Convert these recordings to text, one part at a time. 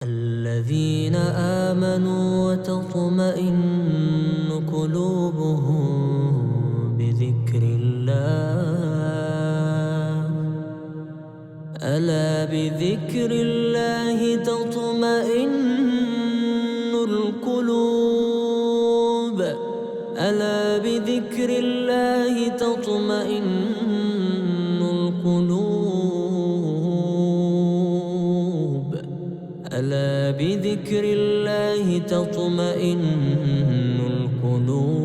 الذين آمنوا وتطمئن قلوبهم بذكر الله ألا بذكر الله تطمئن القلوب ألا بذكر الله تطمئن القلوب ألا بذكر الله تطمئن القلوب.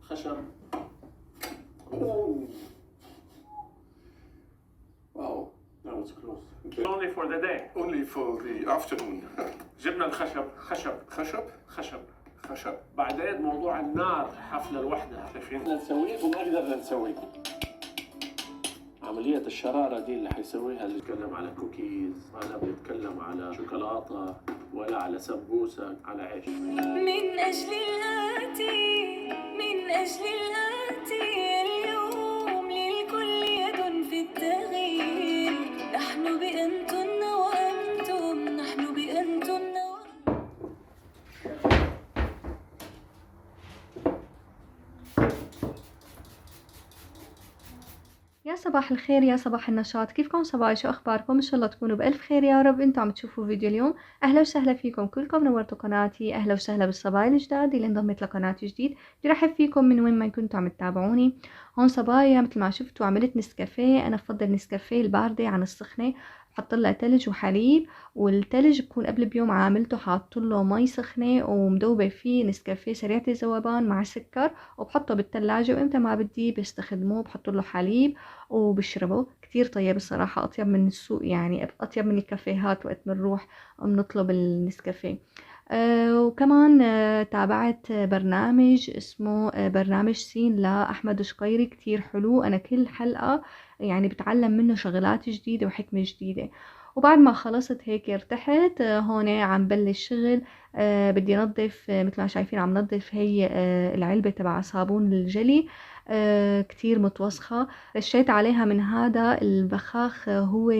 خشب. Oh. Wow, that was close. Only for the day. Only for the afternoon. جبنا الخشب. خشب. بعدين موضوع النار حفلة لوحدها. شايفين؟ نسويه وما قدرنا نسويه. عملية الشرارة دي اللي حيسويها اللي يتكلم على كوكيز، ولا بيتكلم على شوكولاتة، ولا على سمبوسة، على عيش. من أجل الآتي اليوم للكل يد في التغيير. نحن بأنتن وأنتم، نحن بأنتن يا صباح الخير، يا صباح النشاط. كيفكم صباحي؟ شو اخباركم؟ ان شاء الله تكونوا بالف خير يا رب. انتم عم تشوفوا فيديو اليوم. اهلا وسهلا فيكم كلكم، نورتوا قناتي. اهلا وسهلا بالصبايا الجداد اللي انضمت لقناتي جديد. بدي رحب فيكم من وين ما كنتوا عم تتابعوني. هون صبايا مثل ما شفتوا عملت نسكافيه. انا بفضل نسكافيه البارده عن السخنه، بحط لها تلج وحليب، والتلج بكون قبل بيوم عاملته حاط له مي سخنه ومدوبه فيه نسكافيه سريعه الذوبان مع سكر، وبحطه بالثلاجه، وامتى ما بدي بستخدمه بحط له حليب وبشربه. كتير طيب الصراحة، أطيب من السوق، يعني أطيب من الكافيهات وقت بنروح بنطلب النسكافيه. وكمان تابعت برنامج اسمه برنامج سين لأحمد شقيري، كتير حلو. أنا كل حلقة يعني بتعلم منه شغلات جديدة وحكمة جديدة. وبعد ما خلصت هيك ارتحت. هون عم بلش شغل. بدي نظف، مثل ما شايفين عم نظف هي العلبة تبع صابون الجلي. كتير متوسخة. رشيت عليها من هذا البخاخ، هو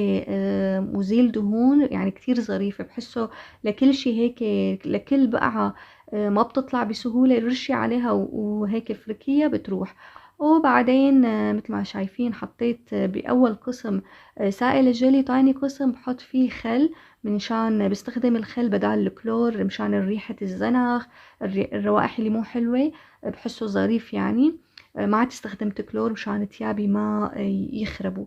مزيل دهون، يعني كتير ظريف. بحسه لكل شي هيك، لكل بقعة ما بتطلع بسهولة رشي عليها وهيك فركية بتروح. وبعدين مثل ما شايفين حطيت بأول قسم سائل الجلي، تاني قسم بحط فيه خل، منشان بستخدم الخل بدال الكلور مشان ريحة الزنخ، الروائح اللي مو حلوة. بحسه ظريف يعني. ما عاد استخدمت كلور مشان تيابي ما يخربوا.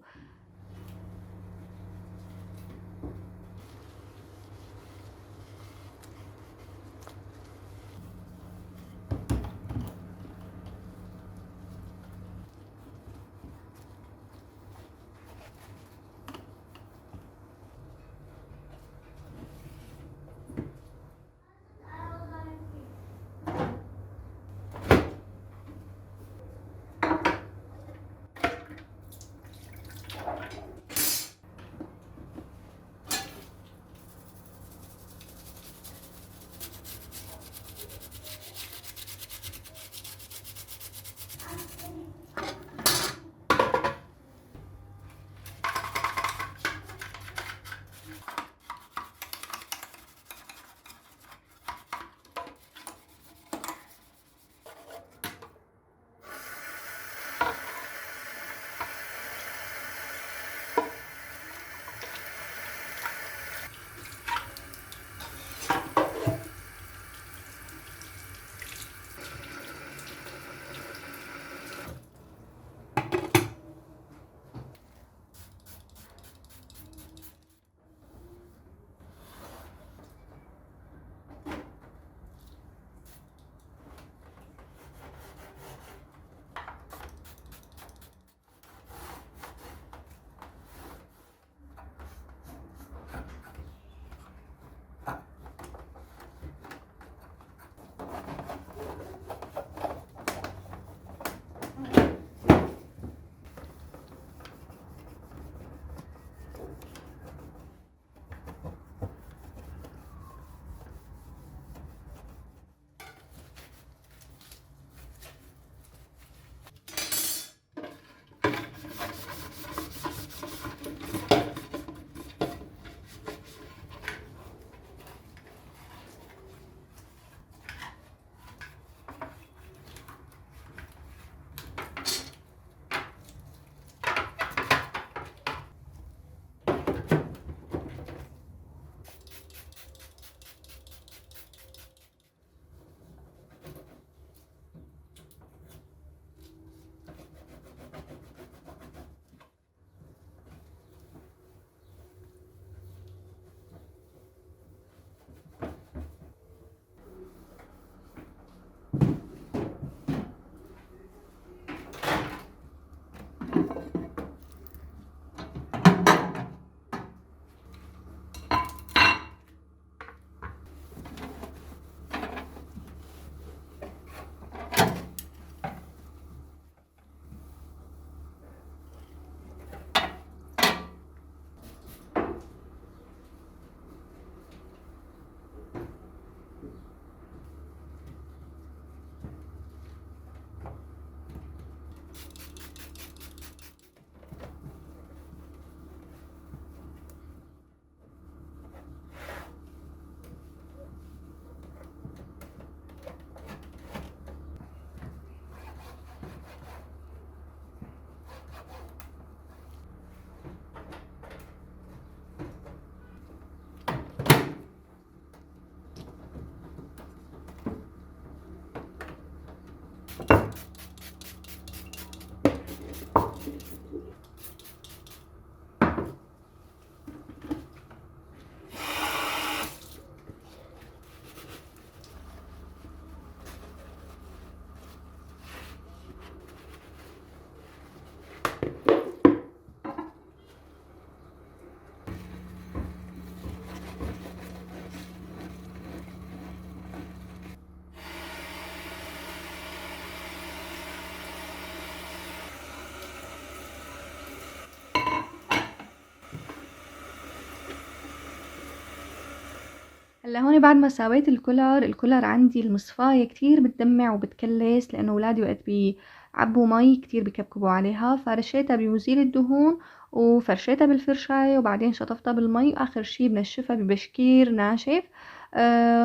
هلا هون بعد ما سويت الكولر عندي المصفاية كتير بتدمع وبتكلس، لأنه ولادي وقت بيعبوا مي كتير بكبكبوا عليها، فرشيتها بمزيل الدهون وفرشيتها بالفرشاية وبعدين شطفتها بالمي، وآخر شي بنشفها ببشكير ناشف.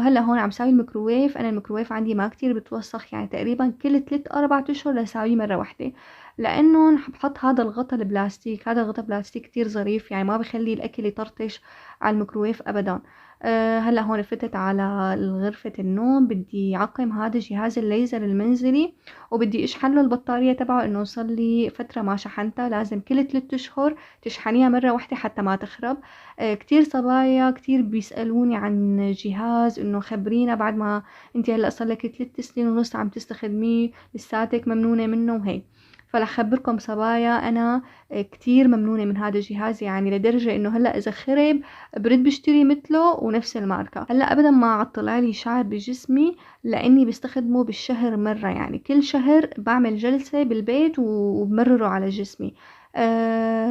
هلا هون عم ساوي الميكروويف. أنا الميكروويف عندي ما كتير بتوسخ، يعني تقريبا كل 3-4 أشهر لساويه مرة واحدة، لأنه بحط هذا الغطا البلاستيك. هذا الغطا البلاستيك كتير ظريف، يعني ما بخلي الأكل يطرطش على الميكروويف أبدا. هلا هون فتت على غرفة النوم، بدي عقم هذا جهاز الليزر المنزلي، وبدي اشحن له البطارية تبعه، انه صار لي فترة ما شحنتها، لازم كل 3 اشهر تشحنيها مرة واحدة حتى ما تخرب. كتير صبايا كتير بيسألوني عن جهاز، انه خبرينا بعد ما انتي هلا صار لك 3 سنين ونص عم تستخدميه لساتك ممنونة منه وهيك. فلح خبركم صبايا انا كتير ممنونة من هذا الجهاز، يعني لدرجة انه هلا اذا خرب برد بشتري مثله ونفس الماركة. هلا ابدا ما عاد طلع لي شعر بجسمي، لاني بستخدمه بالشهر مرة، يعني كل شهر بعمل جلسة بالبيت وبمرره على جسمي.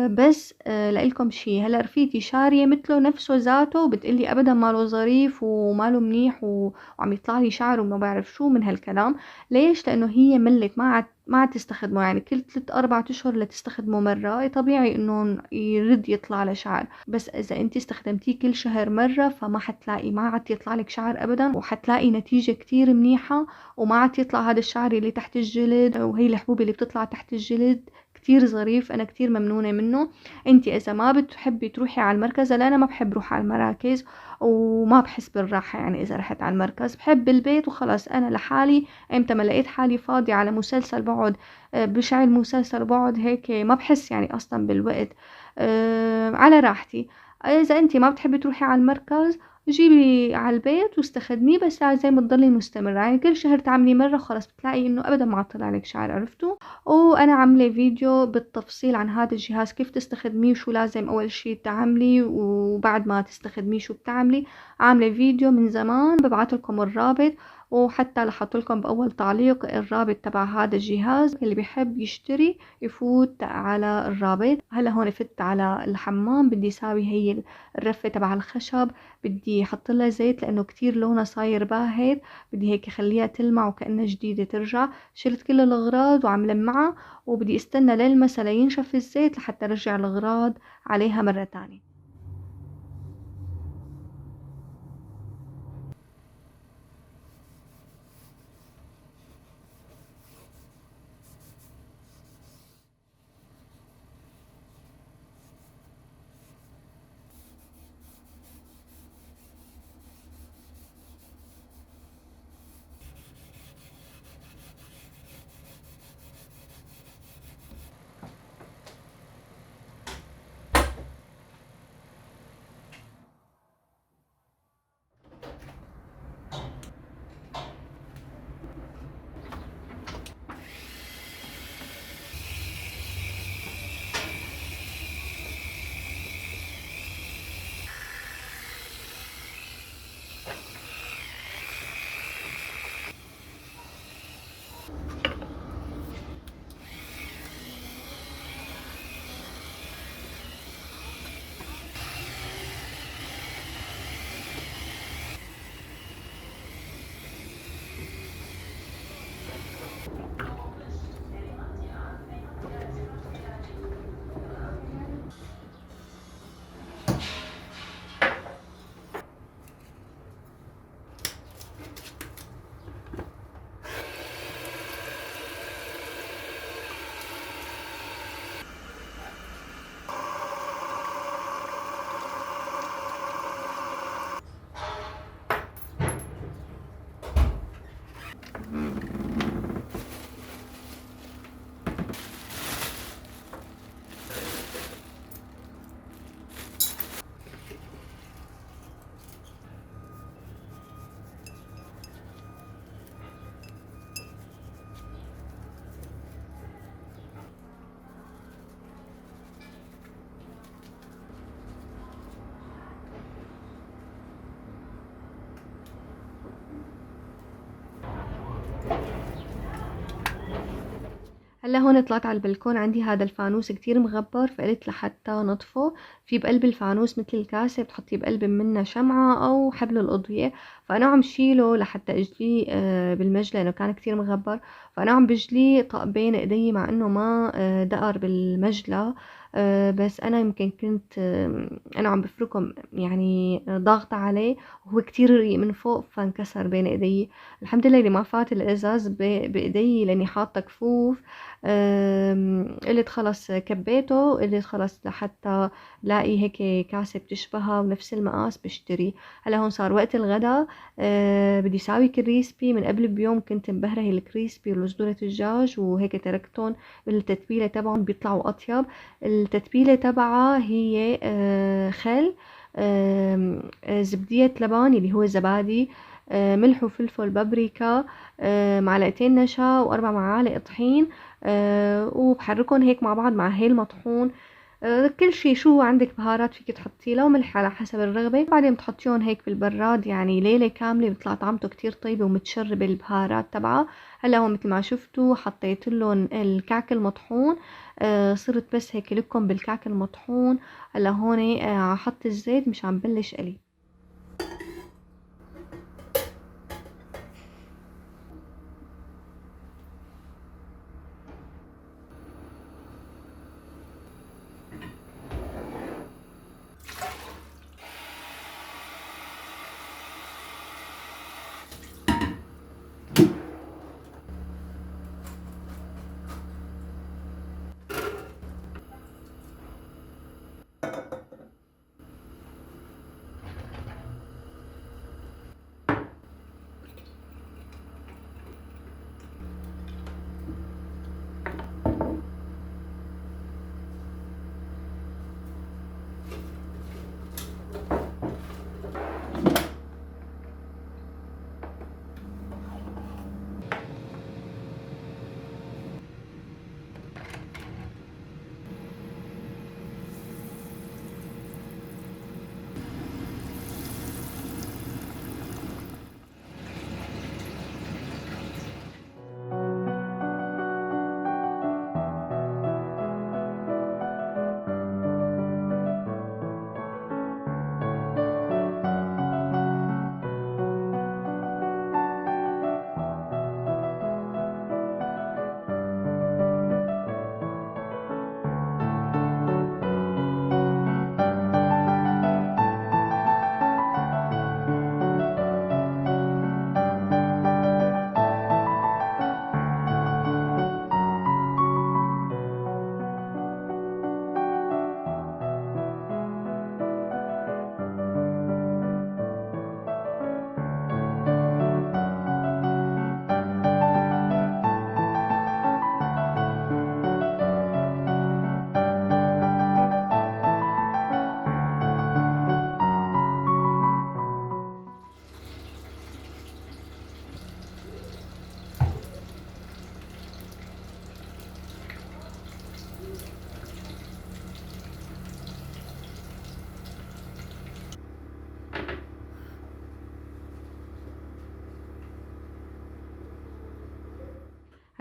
بس لإلكم شي، هلا رفيقتي شارية مثله نفسه ذاته، بتقلي ابدا ماله ظريف وماله منيح وعم يطلع لي شعر وما بعرف شو من هالكلام. ليش؟ لانه هي ملت ما عاد تستخدمه، يعني كل 3-4 اشهر لتستخدمه مرة، طبيعي انه يرد يطلع له شعر. بس اذا انت استخدمتيه كل شهر مرة فما حتلاقي، ما عاد يطلع لك شعر ابدا، وحتلاقي نتيجة كتير منيحة، وما عاد يطلع هذا الشعر اللي تحت الجلد، وهي الحبوب اللي بتطلع تحت الجلد. كتير ظريف، انا كتير ممنونة منه. انتي اذا ما بتحبي تروحي على المركز، لا انا ما بحب روح على المراكز وما بحس بالراحة، يعني اذا رحت على المركز بحب بالبيت وخلاص انا لحالي. امتى ما لقيت حالي فاضية على مسلسل بقعد بشعل مسلسل، بقعد هيك ما بحس يعني اصلا بالوقت، على راحتي. اذا انتي ما بتحبي تروحي على المركز، جيبي على البيت واستخدميه، بس لازم تضلي مستمرة، يعني كل شهر تعملي مرة خلاص بتلاقي انه ابدا ما طلع لك شعر، عرفتوا؟ وانا عاملة فيديو بالتفصيل عن هذا الجهاز، كيف تستخدميه وشو لازم اول شي تعملي، وبعد ما تستخدميه شو بتعملي. عاملة فيديو من زمان، ببعث لكم الرابط، وحتى لحط لكم باول تعليق الرابط تبع هذا الجهاز، اللي بيحب يشتري يفوت على الرابط. هلا هون فت على الحمام، بدي ساوي هي الرفة تبع الخشب، بدي احط لها زيت لانه كتير لونها صاير باهت، بدي هيك اخليها تلمع وكأنها جديدة ترجع. شلت كل الاغراض وعم لمعها، وبدي استنى للمسا لينشف الزيت لحتى ارجع الاغراض عليها مرة تانية. هلا هون طلعت على البلكون، عندي هذا الفانوس كتير مغبر، فقلت لحتى نطفه في بقلب الفانوس مثل الكاسة بتحطي بقلب منها شمعة أو حبل الأضوية، فأنا عم شيله لحتى أجليه بالمجلة لأنه كان كتير مغبر، فأنا عم بجليه طق بين إيدي مع إنه ما دقر بالمجلة. بس أنا يمكن كنت أنا عم بفركه يعني ضاغطة عليه وهو كتير رقيق من فوق فانكسر بين إيدي. الحمد لله اللي ما فات الإزاز بإيدي لأني حاطة كفوف. قلت خلص كبيته، قلت خلص لحتى لاقي هيك كاسة بتشبهها ونفس المقاس بشتري. هلا هون صار وقت الغدا. بدي ساوي كريسبي، من قبل بيوم كنت مبهرة الكريسبي وصدورة الدجاج وهيك تركتهم بالتتبيلة تبعهم بيطلعوا أطيب. التتبيلة تبعها هي خل، زبدية لبن اللي هو زبادي، ملح وفلفل بابريكا، معلقتين نشا وأربع معالق طحين، وبحركهم هيك مع بعض مع هيل مطحون. كل شي شو عندك بهارات فيك تحطي له، وملح على حسب الرغبة. بعدين بتحطيهم هيك بالبراد يعني ليلة كاملة، بيطلع طعمته كتير طيبة ومتشربة البهارات تبعها. هلا هون مثل ما شفتوا حطيت لهم الكعك المطحون. صرت بس هيك لكم بالكعك المطحون. هلا هون حط الزيت مش عم بلش قلي.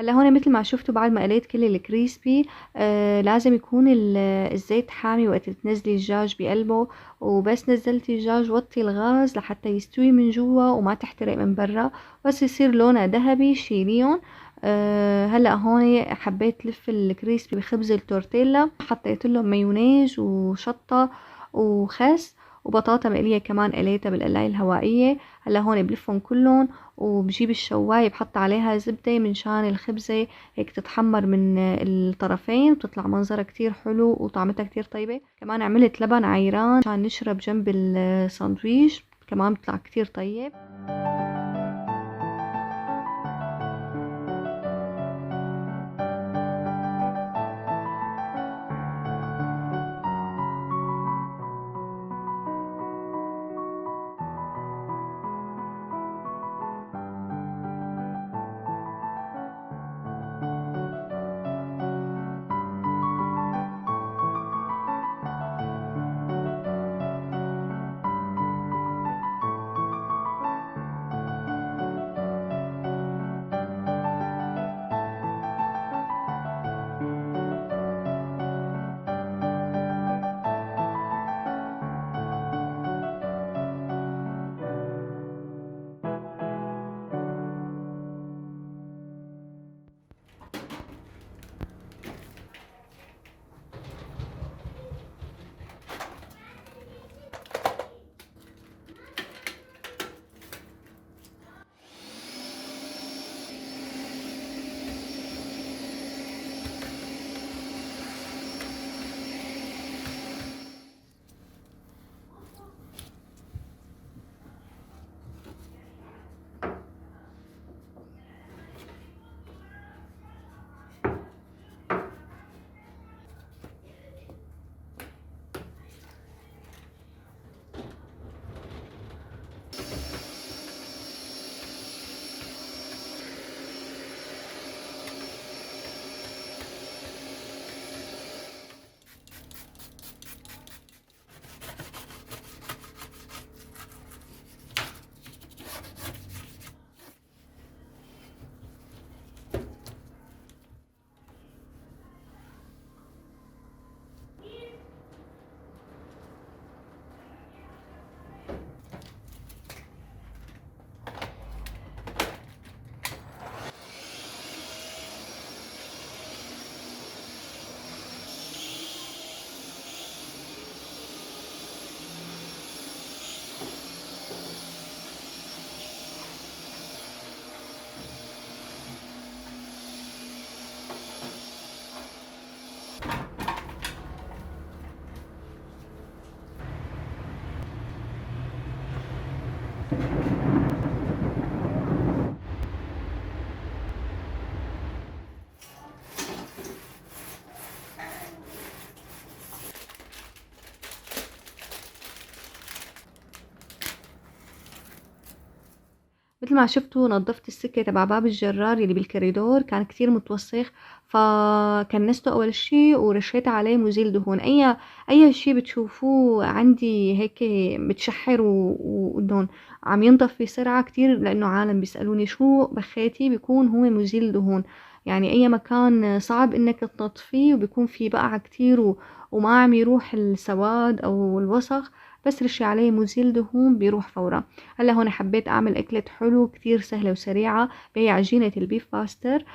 هلا هون مثل ما شفتوا بعد ما قليت كل الكريسبي لازم يكون الزيت حامي وقت تنزلي الدجاج بقلبه، وبس نزلتي الدجاج وطي الغاز لحتى يستوي من جوا وما تحترق من برا، بس يصير لونها ذهبي شيليهم. هلا هون حبيت لف الكريسبي بخبز التورتيلا، حطيت لهم مايونيز وشطة وخس وبطاطا مقلية كمان قليتها بالقلاية الهوائية. هلا هون بلفهم كلهم وبجيب الشواية بحط عليها زبدة من شان الخبزة هيك تتحمر من الطرفين، بتطلع منظرها كتير حلو وطعمتها كتير طيبة. كمان عملت لبن عيران عشان نشرب جنب الساندويش، كمان بيطلع كتير طيب. مثل ما شفتوا نظفت السكة تبع باب الجرار اللي بالكوريدور، كان كتير متوسخ، فكنسته أول شي ورشيت عليه مزيل دهون. أي شي بتشوفوه عندي هيك بتشحر وإنه عم ينضف بسرعة كتير، لأنه عالم بيسألوني شو بخيتي، بيكون هو مزيل دهون. يعني أي مكان صعب إنك تنظفيه وبيكون فيه بقعة كتير وما عم يروح السواد أو الوسخ، بس رشي عليه مزيل دهون بيروح فورا. هلا هون حبيت اعمل اكلة حلو كتير سهلة وسريعة، هي عجينة البيف باستر.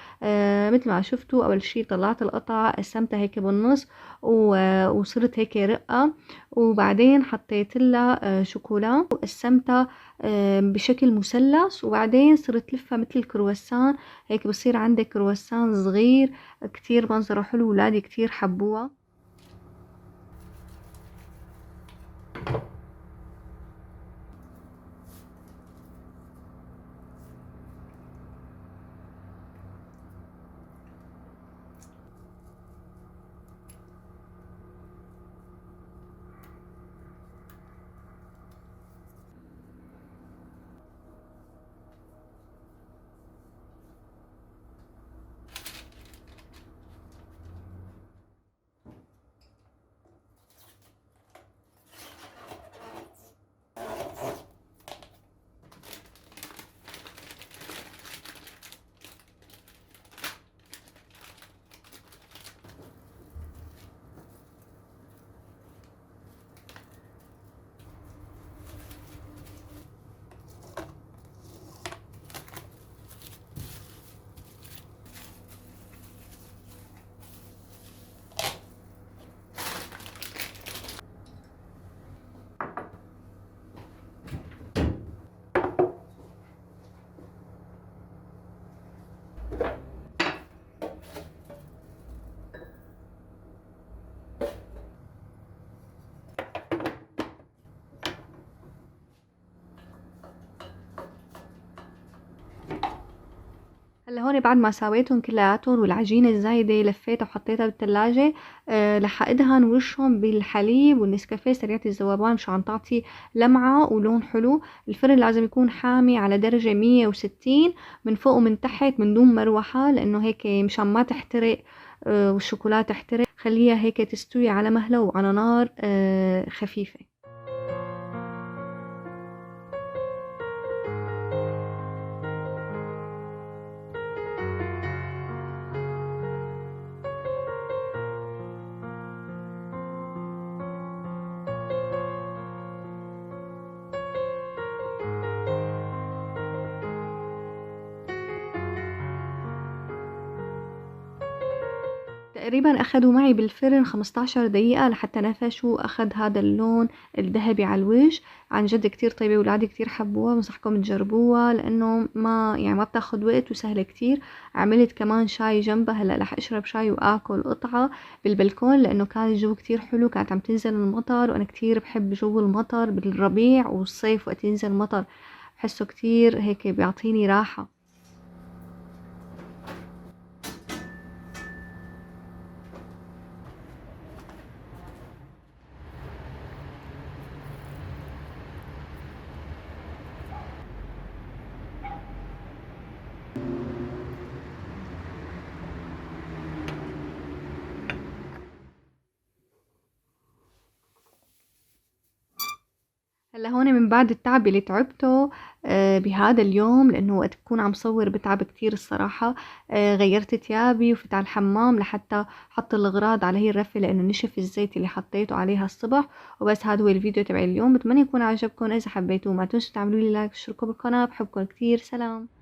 مثل ما شفتوا اول شي طلعت القطع قسمتها هيك بالنص وصرت هيك رقة، وبعدين حطيت لها شوكولا وقسمتها بشكل مثلث، وبعدين صرت لفها مثل الكرواسان، هيك بصير عندك كرواسان صغير كتير منظره حلو، ولادي كتير حبوها. هلا هون بعد ما سويتهم كلياتهم والعجينة الزايدة لفيتها وحطيتها بالثلاجة، رح ادهن وشهم بالحليب والنسكافيه سريعة الذوبان مشان تعطي لمعة ولون حلو. الفرن لازم يكون حامي على درجة 160 من فوق ومن تحت من دون مروحة، لانه هيك مشان ما تحترق والشوكولاتة تحترق. خليها هيك تستوي على مهلة وعلى نار خفيفة. تقريبا أخدوا معي بالفرن 15 دقيقة لحتى نفشوا، أخد هذا اللون الذهبي على الوجه. عن جد كتير طيبة، ولادي كتير حبوها، بنصحكم تجربوها لأنه ما بتاخد وقت وسهلة كتير. عملت كمان شاي جنبها، هلا رح أشرب شاي وآكل قطعة بالبلكون لأنه كان الجو كتير حلو، كانت عم تنزل المطر، وأنا كتير بحب جو المطر بالربيع والصيف وقت ينزل المطر، بحسه كتير هيك بيعطيني راحة. هلا هون من بعد التعب اللي تعبته بهذا اليوم، لانه وقت بكون عم صور بتعب كتير الصراحة، غيرت تيابي وفت على الحمام لحتى حط الاغراض على هي الرفة لانه نشف الزيت اللي حطيته عليها الصبح. وبس هذا هو الفيديو تبع اليوم، بتمنى يكون عجبكم. اذا حبيتوه ما تنسوا تعملوا لي لايك وتشتركوا بالقناة، بحبكم كتير، سلام.